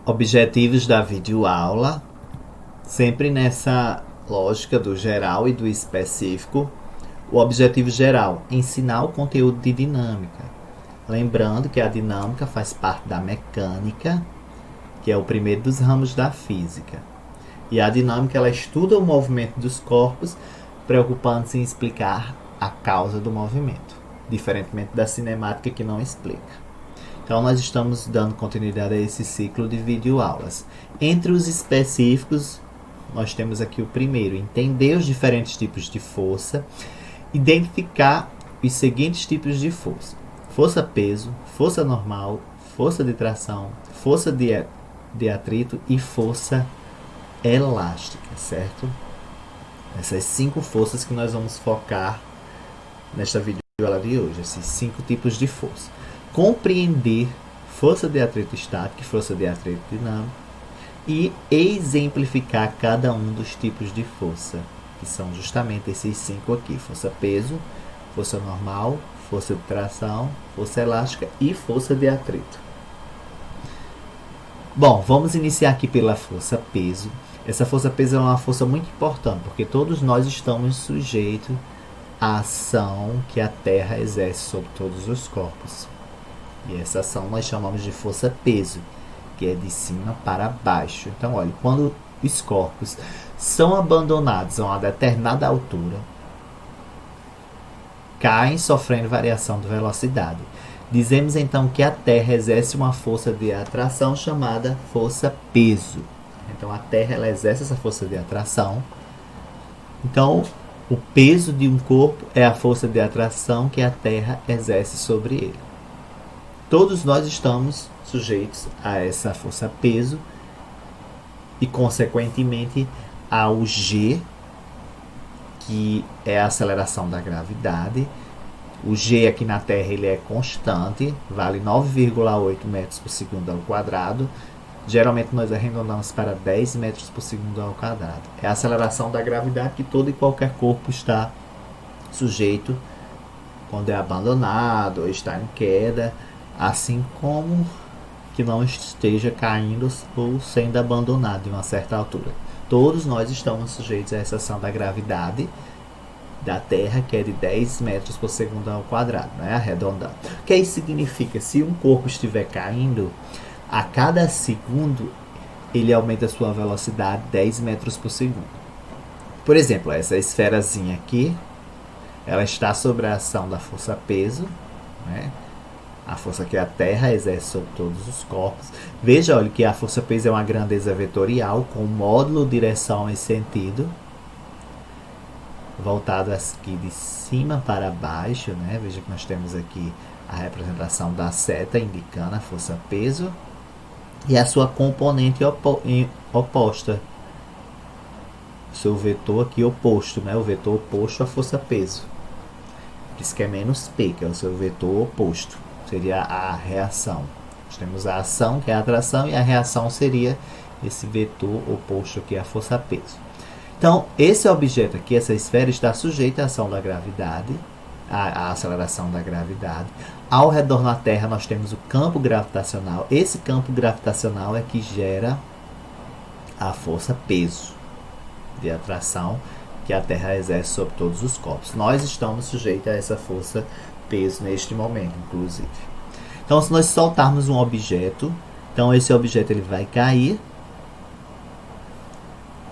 Objetivos da videoaula, sempre nessa lógica do geral e do específico. O objetivo geral, ensinar o conteúdo de dinâmica. Lembrando que a dinâmica faz parte da mecânica, que é o primeiro dos ramos da física. E a dinâmica ela estuda o movimento dos corpos, preocupando-se em explicar a causa do movimento, diferentemente da cinemática que não explica. Então nós estamos dando continuidade a esse ciclo de videoaulas. Entre os específicos, nós temos aqui o primeiro, entender os diferentes tipos de força, identificar os seguintes tipos de força: força-peso, força normal, força de tração, força de atrito e força elástica, certo? Essas 5 forças que nós vamos focar nesta videoaula de hoje, esses 5 tipos de força. Compreender força de atrito estática e força de atrito dinâmico e exemplificar cada um dos tipos de força, que são justamente esses 5 aqui: força-peso, força normal, força de tração, força elástica e força de atrito. Bom, vamos iniciar aqui pela força-peso. Essa força-peso é uma força muito importante, porque todos nós estamos sujeitos à ação que a Terra exerce sobre todos os corpos. E essa ação nós chamamos de força-peso, que é de cima para baixo. Então, olha, quando os corpos são abandonados a uma determinada altura, caem sofrendo variação de velocidade. Dizemos então que a Terra exerce uma força de atração chamada força-peso. Então a Terra ela exerce essa força de atração. Então o peso de um corpo é a força de atração que a Terra exerce sobre ele. Todos nós estamos sujeitos a essa força-peso e, consequentemente, ao G, que é a aceleração da gravidade. O G aqui na Terra ele é constante, vale 9,8 metros por segundo ao quadrado. Geralmente nós arredondamos para 10 metros por segundo ao quadrado. É a aceleração da gravidade que todo e qualquer corpo está sujeito quando é abandonado ou está em queda, assim como que não esteja caindo ou sendo abandonado em uma certa altura. Todos nós estamos sujeitos a essa ação da gravidade da Terra, que é de 10 metros por segundo ao quadrado, né? Arredondando. O que isso significa? Se um corpo estiver caindo, a cada segundo ele aumenta a sua velocidade 10 metros por segundo. Por exemplo, essa esferazinha aqui, ela está sob a ação da força-peso, né? A força que a Terra exerce sobre todos os corpos. Veja, olha, que a força-peso é uma grandeza vetorial com módulo, direção e sentido, voltado aqui de cima para baixo, né? Veja que nós temos aqui a representação da seta indicando a força-peso e a sua componente oposta, seu vetor aqui oposto, né? O vetor oposto à força-peso. Por isso que é menos P, que é o seu vetor oposto. Seria a reação. Nós temos a ação, que é a atração, e a reação seria esse vetor oposto aqui à força-peso. Então, esse objeto aqui, essa esfera, está sujeita à ação da gravidade, à aceleração da gravidade. Ao redor da Terra, nós temos o campo gravitacional. Esse campo gravitacional é que gera a força-peso de atração que a Terra exerce sobre todos os corpos. Nós estamos sujeitos a essa força-peso neste momento, inclusive. Então, se nós soltarmos um objeto, então esse objeto ele vai cair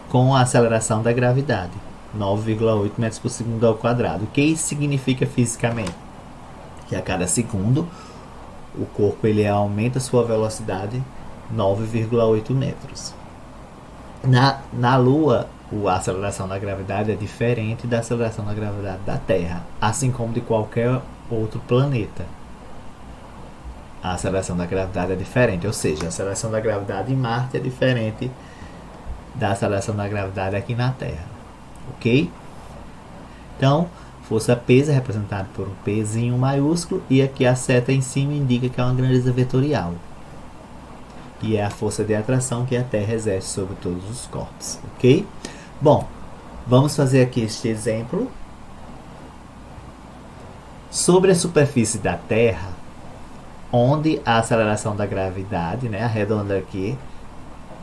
com a aceleração da gravidade, 9,8 metros por segundo ao quadrado. O que isso significa fisicamente? Que a cada segundo o corpo ele aumenta sua velocidade 9,8 metros. Na Lua, a aceleração da gravidade é diferente da aceleração da gravidade da Terra, assim como de qualquer outro planeta. A aceleração da gravidade é diferente, ou seja, a aceleração da gravidade em Marte é diferente da aceleração da gravidade aqui na Terra, ok? Então, força-peso é representada por um Pzinho maiúsculo e aqui a seta em cima indica que é uma grandeza vetorial, e é a força de atração que a Terra exerce sobre todos os corpos, ok? Bom, vamos fazer aqui este exemplo. Sobre a superfície da Terra, onde a aceleração da gravidade, né, arredondando aqui,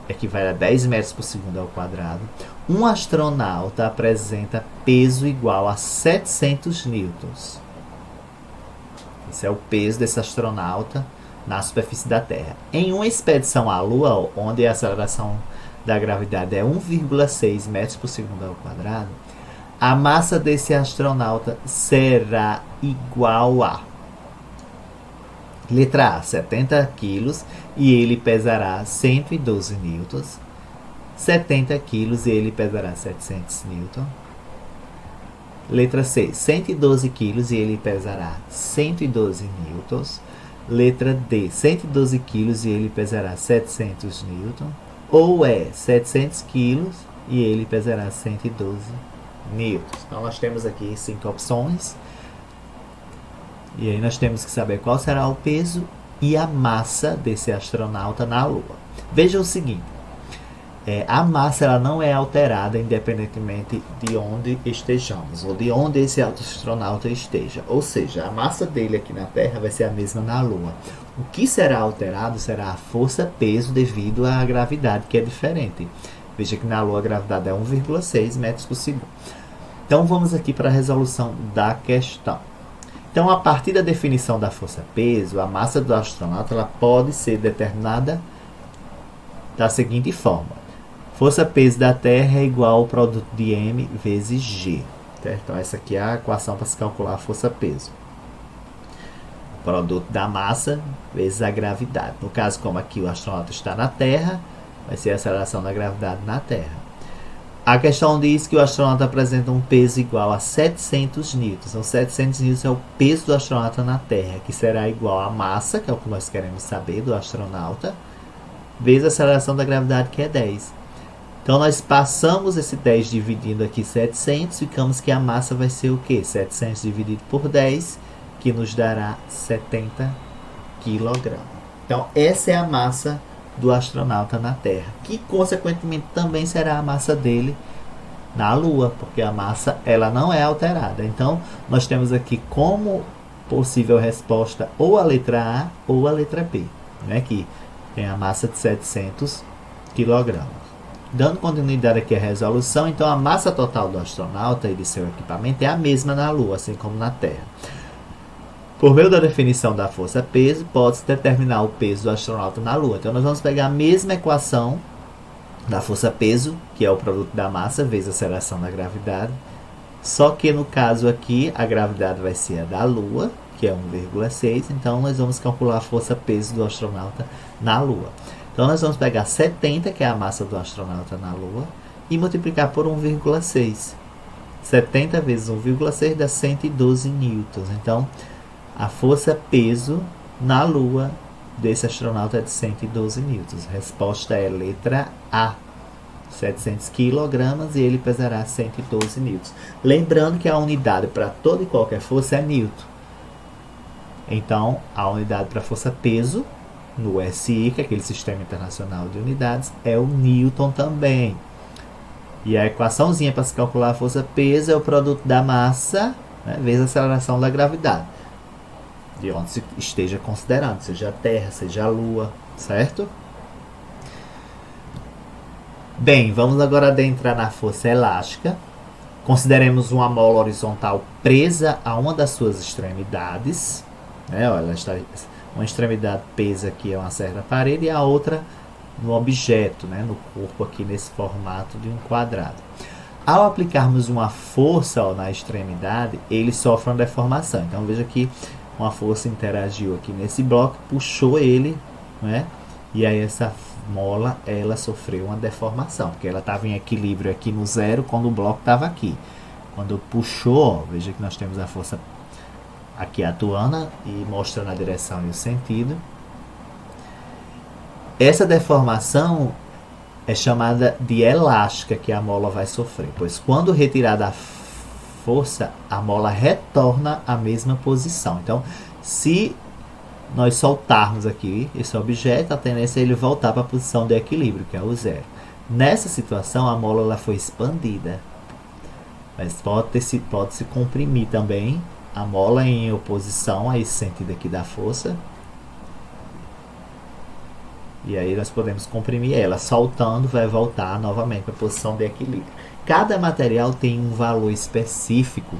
equivale a 10 metros por segundo ao quadrado, um astronauta apresenta peso igual a 700 newtons. Esse é o peso desse astronauta na superfície da Terra. Em uma expedição à Lua, onde a aceleração da gravidade é 1,6 metros por segundo ao quadrado, a massa desse astronauta será igual a... Letra A, 70 quilos e ele pesará 112 newtons. 70 quilos e ele pesará 700 newtons. Letra C, 112 quilos e ele pesará 112 newtons. Letra D, 112 quilos e ele pesará 700 newtons. Ou é 700 quilos e ele pesará 112 newtons. Então nós temos aqui 5 opções. E aí nós temos que saber qual será o peso e a massa desse astronauta na Lua. Veja o seguinte, a massa ela não é alterada independentemente de onde estejamos, ou de onde esse astronauta esteja. Ou seja, a massa dele aqui na Terra vai ser a mesma na Lua. O que será alterado será a força-peso devido à gravidade, que é diferente. Veja que na Lua a gravidade é 1,6 metros por segundo. Então vamos aqui para a resolução da questão. Então, a partir da definição da força-peso, a massa do astronauta ela pode ser determinada da seguinte forma. Força-peso da Terra é igual ao produto de M vezes G. Certo? Então, essa aqui é a equação para se calcular a força-peso. Produto da massa vezes a gravidade. No caso, como aqui o astronauta está na Terra, vai ser a aceleração da gravidade na Terra. A questão diz que o astronauta apresenta um peso igual a 700 newtons. Então, 700 newtons é o peso do astronauta na Terra, que será igual à massa, que é o que nós queremos saber do astronauta, vezes a aceleração da gravidade, que é 10. Então, nós passamos esse 10 dividindo aqui 700, ficamos que a massa vai ser o quê? 700 dividido por 10, que nos dará 70 kg. Então, essa é a massa do astronauta na Terra, que consequentemente também será a massa dele na Lua, porque a massa ela não é alterada. Então nós temos aqui como possível resposta ou a letra A ou a letra B, né, que tem a massa de 700 kg. Dando continuidade aqui à resolução, então a massa total do astronauta e de seu equipamento é a mesma na Lua, assim como na Terra. Por meio da definição da força-peso, pode-se determinar o peso do astronauta na Lua. Então, nós vamos pegar a mesma equação da força-peso, que é o produto da massa vezes a aceleração da gravidade. Só que, no caso aqui, a gravidade vai ser a da Lua, que é 1,6. Então, nós vamos calcular a força-peso do astronauta na Lua. Então, nós vamos pegar 70, que é a massa do astronauta na Lua, e multiplicar por 1,6. 70 vezes 1,6 dá 112 newtons. Então, a força-peso na Lua desse astronauta é de 112 newtons. A resposta é letra A, 700 kg e ele pesará 112 newtons. Lembrando que a unidade para toda e qualquer força é newton. Então, a unidade para força-peso no SI, que é aquele Sistema Internacional de Unidades, é o newton também. E a equaçãozinha para se calcular a força-peso é o produto da massa, né, vezes a aceleração da gravidade, de onde se esteja considerando, seja a Terra, seja a Lua, certo? Bem, vamos agora adentrar na força elástica. Consideremos uma mola horizontal presa a uma das suas extremidades, né? Olha, uma extremidade presa aqui a uma certa parede e a outra no objeto, né? No corpo aqui nesse formato de um quadrado. Ao aplicarmos uma força na extremidade, ele sofre uma deformação. Então veja que uma força interagiu aqui nesse bloco, puxou ele, né? E aí essa mola, ela sofreu uma deformação, porque ela estava em equilíbrio aqui no zero quando o bloco estava aqui. Quando puxou, ó, veja que nós temos a força aqui atuando e mostrando a direção e o sentido. Essa deformação é chamada de elástica, que a mola vai sofrer, pois quando retirada a força, a mola retorna à mesma posição. Então, se nós soltarmos aqui esse objeto, a tendência é ele voltar para a posição de equilíbrio, que é o zero. Nessa situação, a mola ela foi expandida, mas pode-se comprimir também a mola em oposição a esse sentido aqui da força. E aí nós podemos comprimir ela. Soltando, vai voltar novamente para a posição de equilíbrio. Cada material tem um valor específico,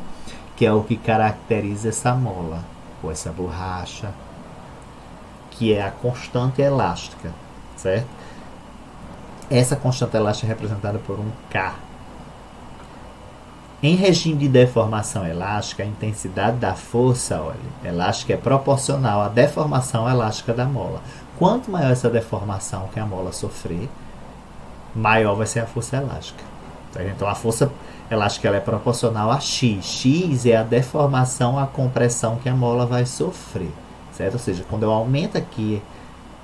que é o que caracteriza essa mola, ou essa borracha, que é a constante elástica, certo? Essa constante elástica é representada por um K. Em regime de deformação elástica, a intensidade da força elástica é proporcional à deformação elástica da mola. Quanto maior essa deformação que a mola sofrer, maior vai ser a força elástica. Então a força elástica ela é proporcional a X. X é a deformação, a compressão que a mola vai sofrer, certo? Ou seja, quando eu aumento aqui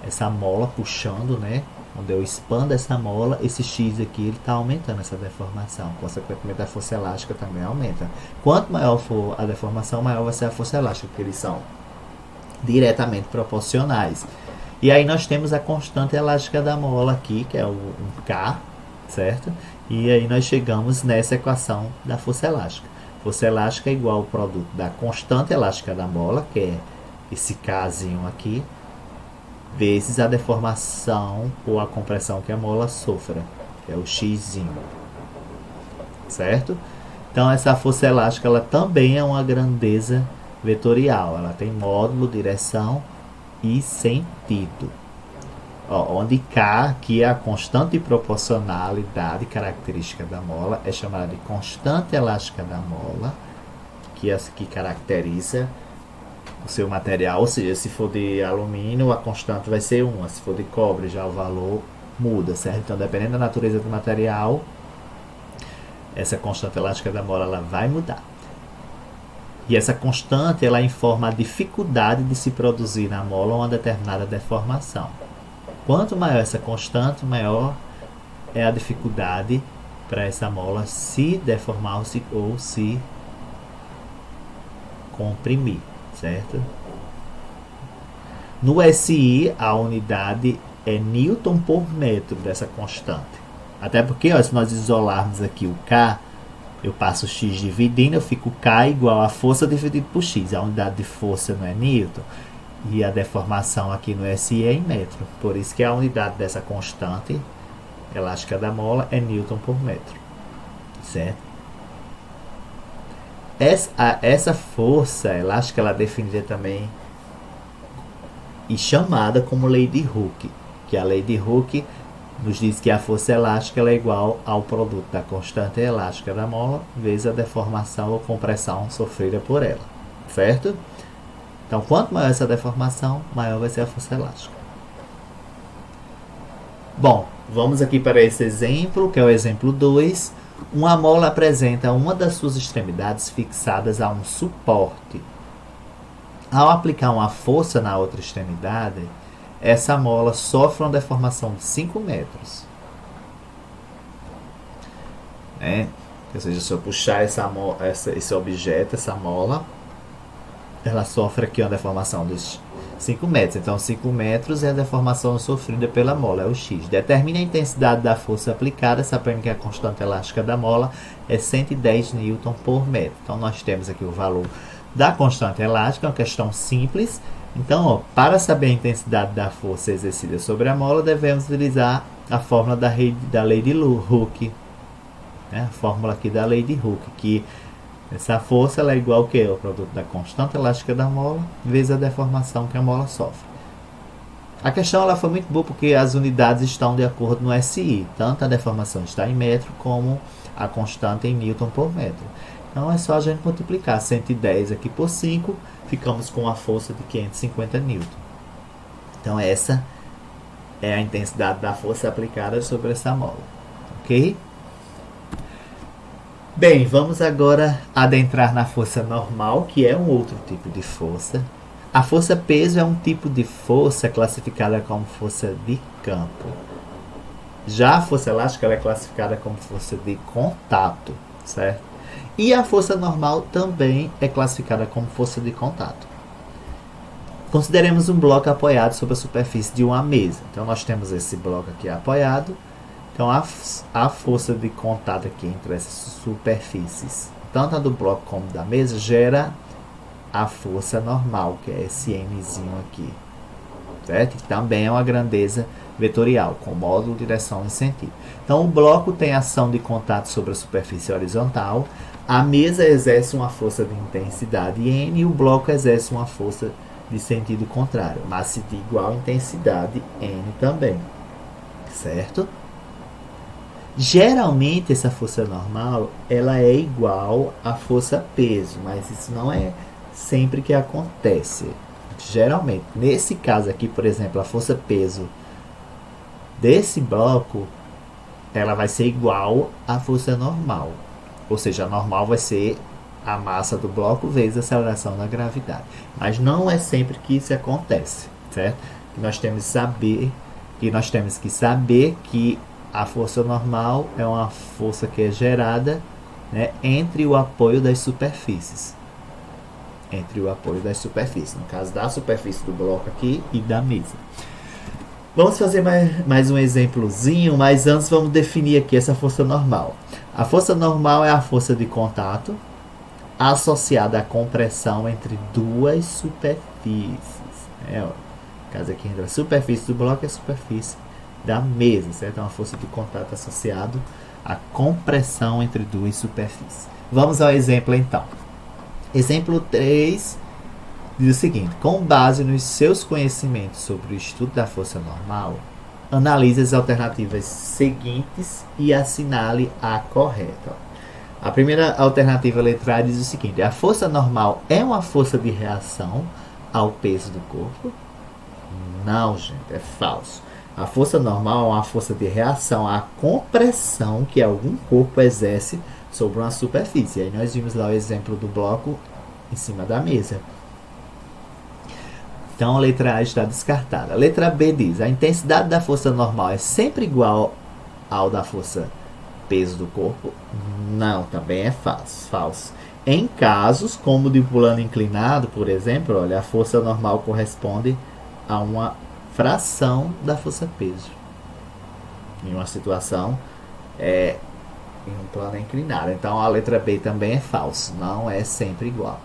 essa mola puxando, né? Quando eu expando essa mola, esse X aqui ele está aumentando essa deformação. Consequentemente, a força elástica também aumenta. Quanto maior for a deformação, maior vai ser a força elástica, porque eles são diretamente proporcionais. E aí nós temos a constante elástica da mola aqui, que é um K, certo? E aí nós chegamos nessa equação da força elástica. Força elástica é igual ao produto da constante elástica da mola, que é esse Kzinho aqui, vezes a deformação ou a compressão que a mola sofra, que é o Xzinho, certo? Então essa força elástica ela também é uma grandeza vetorial, ela tem módulo, direção e sentido. Onde K, que é a constante de proporcionalidade característica da mola, é chamada de constante elástica da mola, que é essa que caracteriza o seu material, ou seja, se for de alumínio a constante vai ser 1, se for de cobre já o valor muda, certo? Então dependendo da natureza do material, essa constante elástica da mola ela vai mudar. E essa constante ela informa a dificuldade de se produzir na mola uma determinada deformação. Quanto maior essa constante, maior é a dificuldade para essa mola se deformar ou se comprimir, certo? No SI, a unidade é Newton por metro dessa constante. Até porque, se nós isolarmos aqui o K, eu passo X dividindo, eu fico K igual a força dividido por X. A unidade de força não é Newton. E a deformação aqui no SI é em metro. Por isso que a unidade dessa constante elástica da mola é Newton por metro. Certo? Essa força elástica ela é definida também e chamada como lei de Hooke. Que a lei de Hooke nos diz que a força elástica ela é igual ao produto da constante elástica da mola vezes a deformação ou compressão sofrida por ela. Certo? Então, quanto maior essa deformação, maior vai ser a força elástica. Bom, vamos aqui para esse exemplo, que é o exemplo 2. Uma mola apresenta uma das suas extremidades fixadas a um suporte. Ao aplicar uma força na outra extremidade, essa mola sofre uma deformação de 5 metros. Ou seja, se eu puxar esse objeto, essa mola, ela sofre aqui uma deformação de 5 metros. Então, 5 metros é a deformação sofrida pela mola, é o X. Determine a intensidade da força aplicada, sabendo que a constante elástica da mola é 110 Newton por metro. Então, nós temos aqui o valor da constante elástica, uma questão simples. Então, para saber a intensidade da força exercida sobre a mola, devemos utilizar a fórmula da lei de Hooke. A fórmula aqui da lei de Hooke, que essa força ela é igual ao que? O produto da constante elástica da mola vezes a deformação que a mola sofre. A questão ela foi muito boa porque as unidades estão de acordo no SI. Tanto a deformação está em metro como a constante em Newton por metro. Então é só a gente multiplicar 110 aqui por 5, ficamos com a força de 550 Newton. Então essa é a intensidade da força aplicada sobre essa mola. Ok? Bem, vamos agora adentrar na força normal, que é um outro tipo de força. A força peso é um tipo de força classificada como força de campo. Já a força elástica ela é classificada como força de contato, certo? E a força normal também é classificada como força de contato. Consideremos um bloco apoiado sobre a superfície de uma mesa. Então nós temos esse bloco aqui apoiado. Então a força de contato aqui entre essas superfícies, tanto a do bloco como da mesa, gera a força normal, que é esse Mzinho aqui, certo? Que também é uma grandeza vetorial, com módulo, direção e sentido. Então, o bloco tem ação de contato sobre a superfície horizontal, a mesa exerce uma força de intensidade N e o bloco exerce uma força de sentido contrário, massa de igual intensidade N também, certo? Geralmente essa força normal ela é igual à força peso, mas isso não é sempre que acontece. Geralmente, nesse caso aqui, por exemplo, a força peso desse bloco ela vai ser igual à força normal, ou seja, a normal vai ser a massa do bloco vezes a aceleração da gravidade, mas não é sempre que isso acontece, certo? Nós temos que saber que a força normal é uma força que é gerada, né, entre o apoio das superfícies. No caso da superfície do bloco aqui e da mesa. Vamos fazer mais um exemplozinho, mas antes vamos definir aqui essa força normal. A força normal é a força de contato associada à compressão entre duas superfícies. No caso aqui entre a superfície do bloco e a superfície da mesa, certo? É uma força de contato associado à compressão entre duas superfícies. Vamos ao exemplo então. Exemplo 3 diz o seguinte: com base nos seus conhecimentos sobre o estudo da força normal, analise as alternativas seguintes e assinale a correta. A primeira alternativa, letra A, diz o seguinte: a força normal é uma força de reação ao peso do corpo? Não, gente, é falso. A força normal é uma força de reação à compressão que algum corpo exerce sobre uma superfície. Aí nós vimos lá o exemplo do bloco em cima da mesa. Então a letra A está descartada. A letra B diz: a intensidade da força normal é sempre igual ao da força peso do corpo? Não, também é falso. Em casos como o de pulando inclinado, por exemplo, olha, a força normal corresponde a uma fração da força peso. Em uma situação em um plano inclinado. Então a letra B também é falso, não é sempre igual.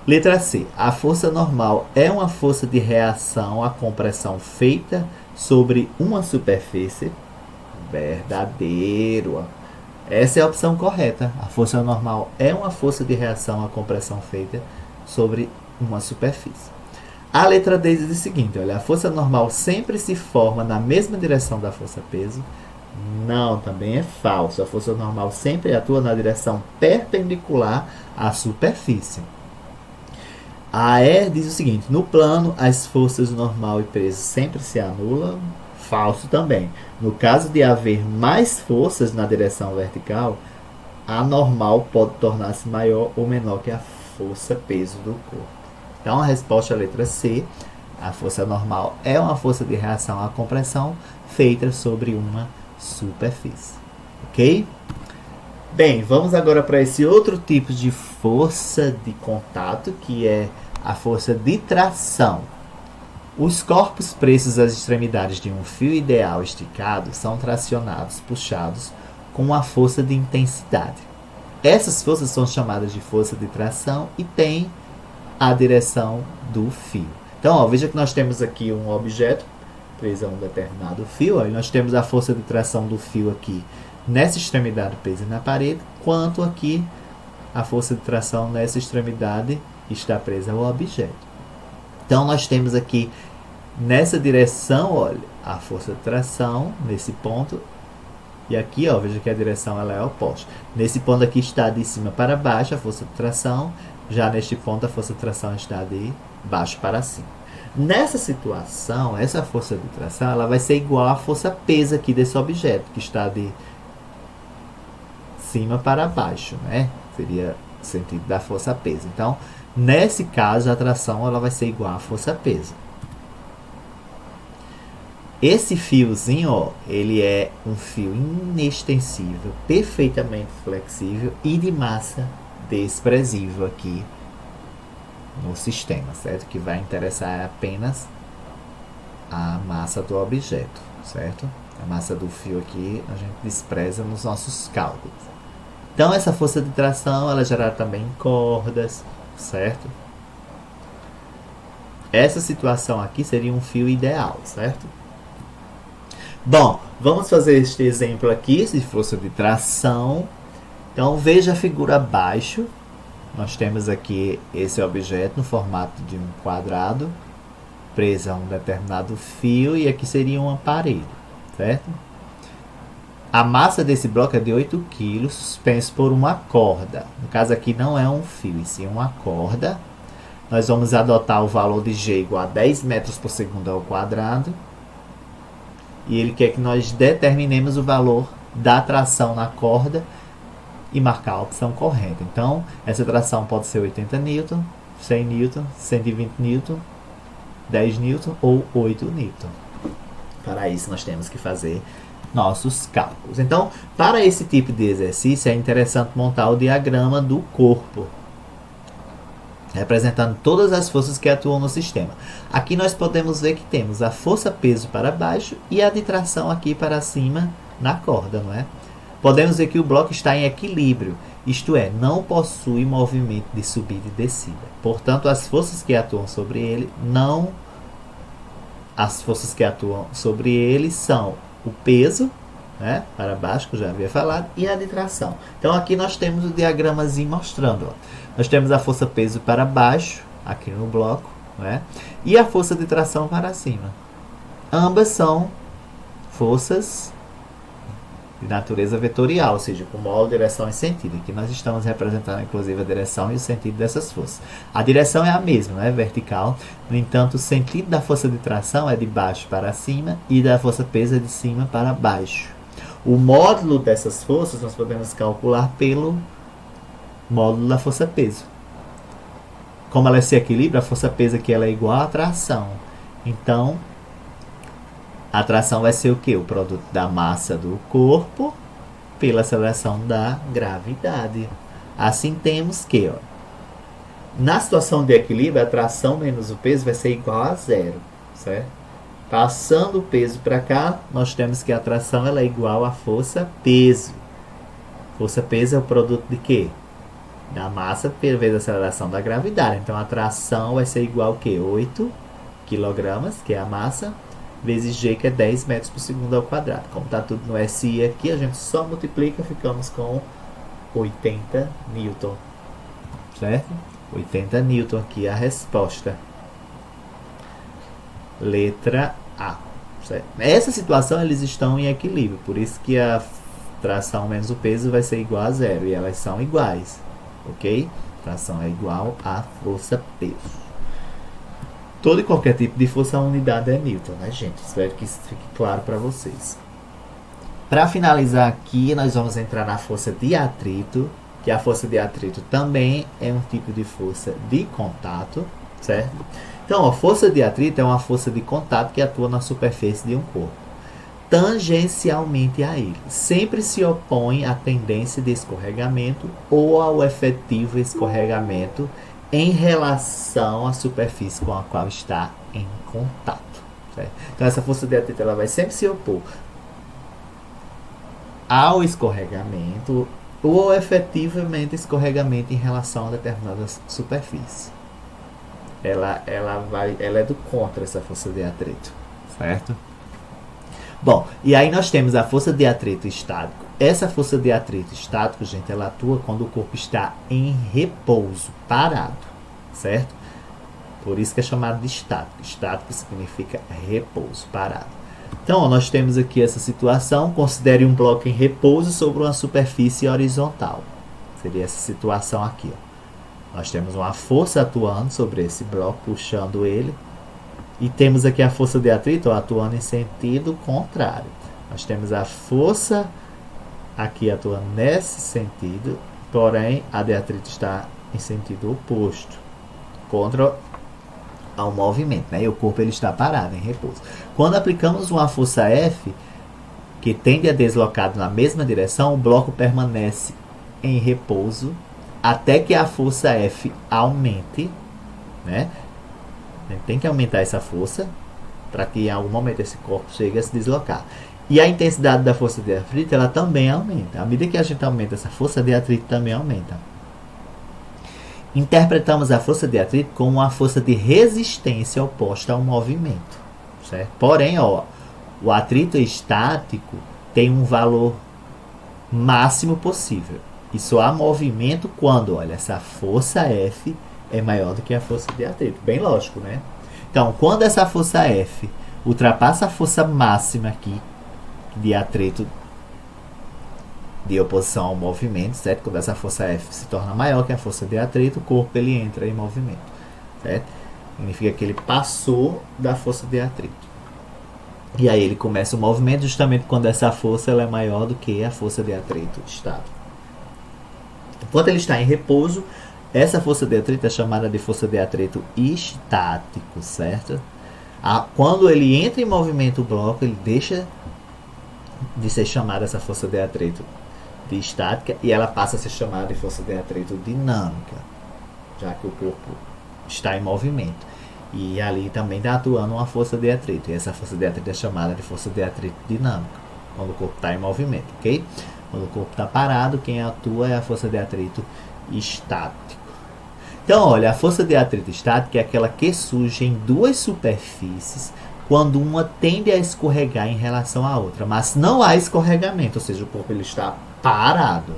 Letra C. A força normal é uma força de reação à compressão feita sobre uma superfície? Verdadeiro. Essa é a opção correta. A força normal é uma força de reação à compressão feita sobre uma superfície. A letra D diz o seguinte: olha, a força normal sempre se forma na mesma direção da força peso? Não, também é falso. A força normal sempre atua na direção perpendicular à superfície. A E diz o seguinte: no plano, as forças normal e peso sempre se anulam? Falso também. No caso de haver mais forças na direção vertical, a normal pode tornar-se maior ou menor que a força peso do corpo. Então a resposta é a letra C. A força normal é uma força de reação à compressão feita sobre uma superfície. Ok? Bem, vamos agora para esse outro tipo de força de contato, que é a força de tração. Os corpos presos às extremidades de um fio ideal esticado são tracionados, puxados com uma força de intensidade. Essas forças são chamadas de força de tração e têm a direção do fio. Então, ó, veja que nós temos aqui um objeto preso a um determinado fio. Aí nós temos a força de tração do fio aqui nessa extremidade presa na parede, quanto aqui a força de tração nessa extremidade está presa ao objeto. Então nós temos aqui nessa direção, olha, a força de tração nesse ponto, e aqui, ó, veja que a direção ela é oposta. Nesse ponto aqui está de cima para baixo a força de tração, já neste ponto a força de tração está de baixo para cima. Nessa situação, essa força de tração ela vai ser igual à força peso aqui desse objeto, que está de cima para baixo, né? Seria o sentido da força peso. Então, nesse caso, a tração ela vai ser igual à força peso. Esse fiozinho, ó, ele é um fio inextensível, perfeitamente flexível e de massa desprezível aqui no sistema, certo? Que vai interessar apenas a massa do objeto, certo? A massa do fio aqui a gente despreza nos nossos cálculos. Então essa força de tração ela é gerada também em cordas, certo? Essa situação aqui seria um fio ideal, certo? Bom, vamos fazer este exemplo aqui de força de tração. Então veja a figura abaixo. Nós temos aqui esse objeto no formato de um quadrado, preso a um determinado fio, e aqui seria um aparelho, certo? A massa desse bloco é de 8 kg, suspenso por uma corda. No caso aqui não é um fio, e sim uma corda. Nós vamos adotar o valor de G igual a 10 metros por segundo ao quadrado. E ele quer que nós determinemos o valor da tração na corda e marcar a opção correta. Então, essa tração pode ser 80 N, 100 N, 120 N, 10 N ou 8 N. Para isso, nós temos que fazer nossos cálculos. Então, para esse tipo de exercício, é interessante montar o diagrama do corpo, representando todas as forças que atuam no sistema. Aqui nós podemos ver que temos a força-peso para baixo e a de tração aqui para cima na corda, não é? Podemos ver que o bloco está em equilíbrio, isto é, não possui movimento de subida e descida. Portanto, as forças que atuam sobre ele são o peso, né, para baixo, que eu já havia falado, e a de tração. Então aqui nós temos o diagramazinho mostrando. Ó. Nós temos a força-peso para baixo, aqui no bloco, né, e a força de tração para cima. Ambas são forças de natureza vetorial, ou seja, com modo, direção e sentido. Aqui nós estamos representando, inclusive, a direção e o sentido dessas forças. A direção é a mesma, né? Vertical. No entanto, o sentido da força de tração é de baixo para cima e da força-peso é de cima para baixo. O módulo dessas forças nós podemos calcular pelo módulo da força-peso. Como ela se equilibra, a força-peso aqui ela é igual à tração. Então, a tração vai ser o quê? O produto da massa do corpo pela aceleração da gravidade. Assim temos que, ó, na situação de equilíbrio, a tração menos o peso vai ser igual a zero, certo? Passando o peso para cá, nós temos que a tração ela é igual a força-peso. Força-peso é o produto de quê? Da massa vezes a aceleração da gravidade. Então, a tração vai ser igual a quê? 8 kg, que é a massa, vezes G, que é 10 metros por segundo ao quadrado. Como está tudo no SI aqui, a gente só multiplica, ficamos com 80 Newton. Certo? 80 Newton aqui a resposta. Letra A. Certo? Nessa situação, eles estão em equilíbrio. Por isso que a tração menos o peso vai ser igual a zero. E elas são iguais. Ok? Tração é igual a força-peso. Todo e qualquer tipo de força, a unidade é Newton, né, gente? Espero que isso fique claro para vocês. Para finalizar aqui, nós vamos entrar na força de atrito, que a força de atrito também é um tipo de força de contato, certo? Então, a força de atrito é uma força de contato que atua na superfície de um corpo, tangencialmente a ele. Sempre se opõe à tendência de escorregamento ou ao efetivo escorregamento em relação à superfície com a qual está em contato. Certo? Então, essa força de atrito ela vai sempre se opor ao escorregamento ou efetivamente escorregamento em relação a determinada superfície. Ela é do contra essa força de atrito, certo? Bom, e aí nós temos a força de atrito estático. Essa força de atrito estático, gente, ela atua quando o corpo está em repouso, parado, certo? Por isso que é chamado de estático. Estático significa repouso, parado. Então, ó, nós temos aqui essa situação. Considere um bloco em repouso sobre uma superfície horizontal. Seria essa situação aqui, ó. Nós temos uma força atuando sobre esse bloco, puxando ele. E temos aqui a força de atrito, ó, atuando em sentido contrário. Nós temos a força aqui atuando nesse sentido, porém a de atrito está em sentido oposto, contra ao movimento, né? E o corpo ele está parado, em repouso. Quando aplicamos uma força F, que tende a deslocar na mesma direção, o bloco permanece em repouso até que a força F aumente, né? A gente tem que aumentar essa força para que em algum momento esse corpo chegue a se deslocar. E a intensidade da força de atrito ela também aumenta. À medida que a gente aumenta essa força de atrito também aumenta. Interpretamos a força de atrito como uma força de resistência oposta ao movimento, certo? Porém, ó, O atrito estático tem um valor máximo possível. E só há movimento quando, olha, essa força F é maior do que a força de atrito. Bem lógico, né? Então, quando essa força F ultrapassa a força máxima aqui de atrito de oposição ao movimento, certo? Quando essa força F se torna maior que a força de atrito, o corpo ele entra em movimento, certo? Significa que ele passou da força de atrito. E aí ele começa o movimento justamente quando essa força ela é maior do que a força de atrito estático. Enquanto ele está em repouso, essa força de atrito é chamada de força de atrito estático, certo? Quando ele entra em movimento o bloco, ele deixa de ser chamada essa força de atrito de estática e ela passa a ser chamada de força de atrito dinâmica, já que o corpo está em movimento. E ali também está atuando uma força de atrito. E essa força de atrito é chamada de força de atrito dinâmica, quando o corpo está em movimento, ok? Quando o corpo está parado, quem atua é a força de atrito estático. Então, olha, a força de atrito estática é aquela que surge em duas superfícies quando uma tende a escorregar em relação à outra, mas não há escorregamento, ou seja, o corpo ele está parado,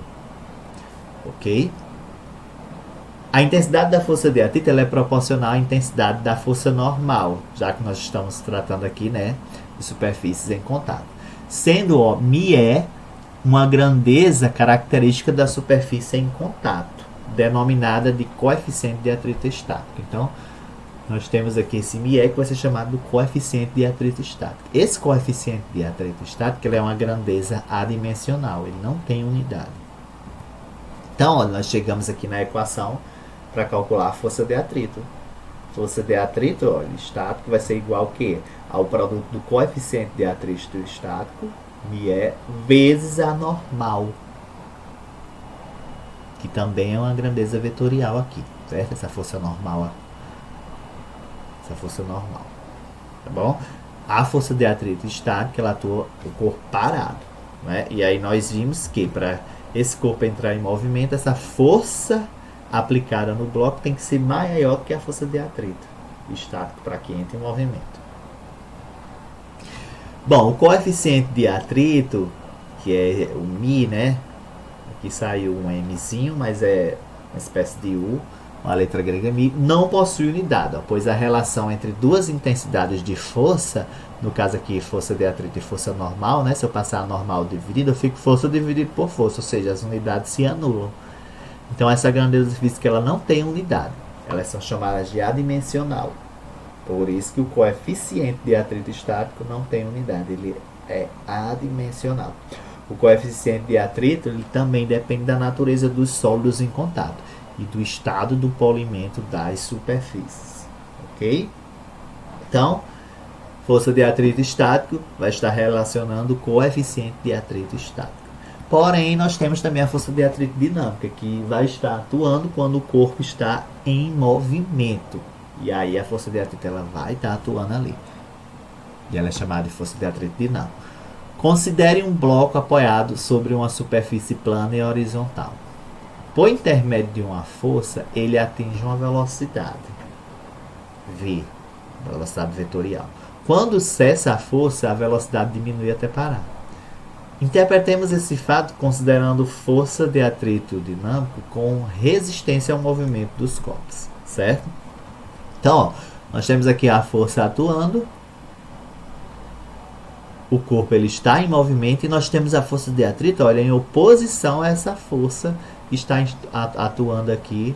ok? A intensidade da força de atrito ela é proporcional à intensidade da força normal, já que nós estamos tratando aqui, né, de superfícies em contato. Sendo o μe uma grandeza característica da superfície em contato, denominada de coeficiente de atrito estático. Então, nós temos aqui esse μe que vai ser chamado do coeficiente de atrito estático. Esse coeficiente de atrito estático ele é uma grandeza adimensional, ele não tem unidade. Então, olha, nós chegamos aqui na equação para calcular a força de atrito. Força de atrito, olha, estático vai ser igual ao quê? Ao produto do coeficiente de atrito estático, μe, vezes a normal, que também é uma grandeza vetorial aqui, certo? Essa força normal, tá bom? A força de atrito estática, ela atua o corpo parado, né? E aí nós vimos que para esse corpo entrar em movimento, essa força aplicada no bloco tem que ser maior que a força de atrito estático para que entre em movimento. Bom, o coeficiente de atrito, que é o μ, né? Aqui saiu um mzinho, mas é uma espécie de U, uma letra grega μ, não possui unidade, ó, pois a relação entre duas intensidades de força, no caso aqui força de atrito e força normal, né? Se eu passar a normal dividida, eu fico força dividido por força, ou seja, as unidades se anulam. Então essa grandeza física ela não tem unidade, elas são chamadas de adimensional. Por isso que o coeficiente de atrito estático não tem unidade, ele é adimensional. O coeficiente de atrito ele também depende da natureza dos sólidos em contato e do estado do polimento das superfícies, ok? Então, força de atrito estático vai estar relacionando o coeficiente de atrito estático. Porém, nós temos também a força de atrito dinâmica, que vai estar atuando quando o corpo está em movimento. E aí a força de atrito ela vai estar atuando ali. E ela é chamada de força de atrito dinâmico. Considere um bloco apoiado sobre uma superfície plana e horizontal. Por intermédio de uma força, ele atinge uma velocidade v, velocidade vetorial. Quando cessa a força, a velocidade diminui até parar. Interpretemos esse fato considerando força de atrito dinâmico com resistência ao movimento dos corpos, certo? Então, ó, nós temos aqui a força atuando, o corpo ele está em movimento e nós temos a força de atrito, olha, em oposição a essa força que está atuando aqui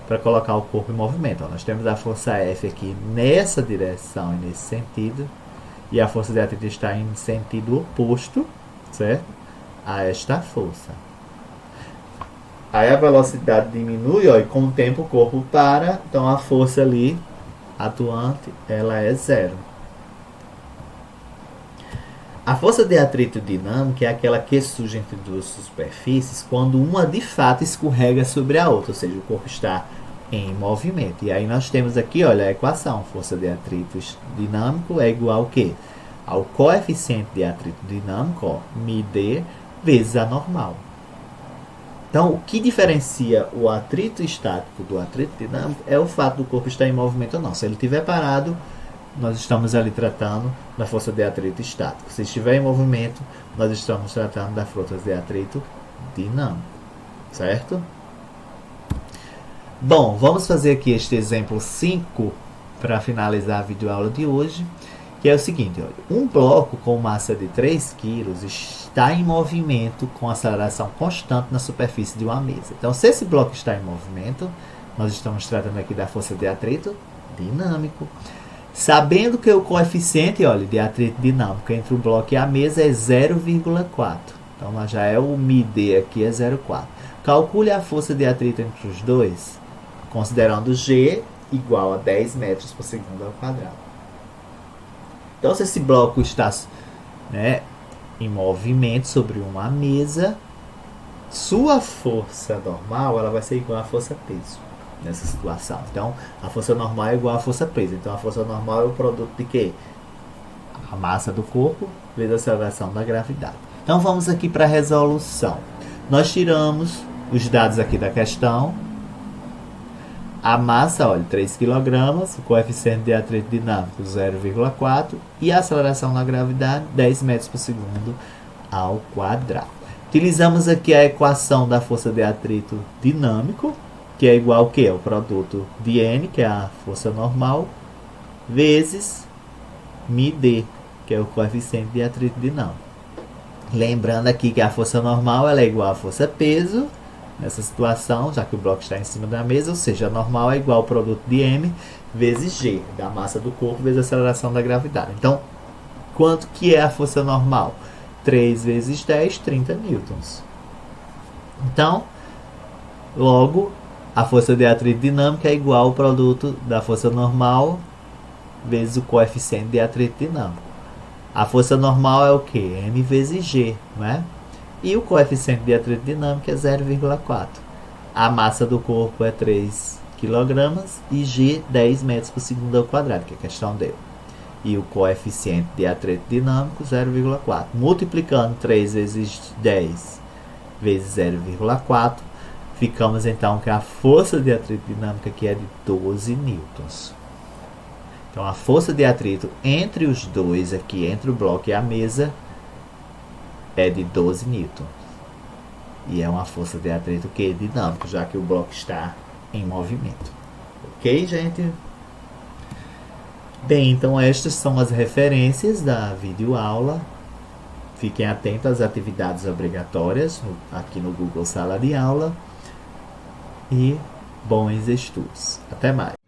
para colocar o corpo em movimento. Ó, nós temos a força F aqui nessa direção e nesse sentido, e a força de atrito está em sentido oposto, certo? A esta força. Aí a velocidade diminui, ó, e com o tempo o corpo para, então a força ali atuante ela é zero. A força de atrito dinâmica é aquela que surge entre duas superfícies quando uma de fato escorrega sobre a outra, ou seja, o corpo está em movimento. E aí nós temos aqui, olha, a equação, força de atrito dinâmico é igual ao quê? Ao coeficiente de atrito dinâmico, ó, μd vezes a normal. Então, o que diferencia o atrito estático do atrito dinâmico é o fato do corpo estar em movimento ou não. Se ele estiver parado, nós estamos ali tratando da força de atrito estático. Se estiver em movimento, nós estamos tratando da força de atrito dinâmico, certo? Bom, vamos fazer aqui este exemplo 5 para finalizar a videoaula de hoje, que é o seguinte, olha, um bloco com massa de 3 kg está em movimento com aceleração constante na superfície de uma mesa. Então, se esse bloco está em movimento, nós estamos tratando aqui da força de atrito dinâmico. Sabendo que o coeficiente, olha, de atrito dinâmico entre o bloco e a mesa é 0,4. Então, já é o μd aqui, é 0,4. Calcule a força de atrito entre os dois, considerando G igual a 10 metros por segundo ao quadrado. Então, se esse bloco está, né, em movimento sobre uma mesa, sua força normal ela vai ser igual à força peso nessa situação. Então, a força normal é igual à força peso. Então, a força normal é o produto de quê? A massa do corpo vezes a aceleração da gravidade. Então, vamos aqui para a resolução. Nós tiramos os dados aqui da questão. A massa, olha, 3 kg, o coeficiente de atrito dinâmico 0,4 e a aceleração da gravidade 10 metros por segundo ao quadrado. Utilizamos aqui a equação da força de atrito dinâmico, que é igual ao que? O produto de N, que é a força normal, vezes μd, que é o coeficiente de atrito dinâmico. Lembrando aqui que a força normal ela é igual à força peso, nessa situação, já que o bloco está em cima da mesa, ou seja, a normal é igual ao produto de M vezes G, da massa do corpo vezes a aceleração da gravidade. Então, quanto que é a força normal? 3 vezes 10, 30 newtons. Então, logo, a força de atrito dinâmico é igual ao produto da força normal vezes o coeficiente de atrito dinâmico. A força normal é o que? M vezes G, não é? E o coeficiente de atrito dinâmico é 0,4. A massa do corpo é 3 kg e G 10 metros por segundo ao quadrado, que a questão deu. E o coeficiente de atrito dinâmico 0,4. Multiplicando 3 vezes 10 vezes 0,4, ficamos então que a força de atrito dinâmica aqui é de 12 newtons. Então, a força de atrito entre os dois aqui, entre o bloco e a mesa, é de 12 newtons. E é uma força de atrito que dinâmico, já que o bloco está em movimento. Ok, gente? Bem, então estas são as referências da videoaula. Fiquem atentos às atividades obrigatórias aqui no Google Sala de Aula. E bons estudos. Até mais.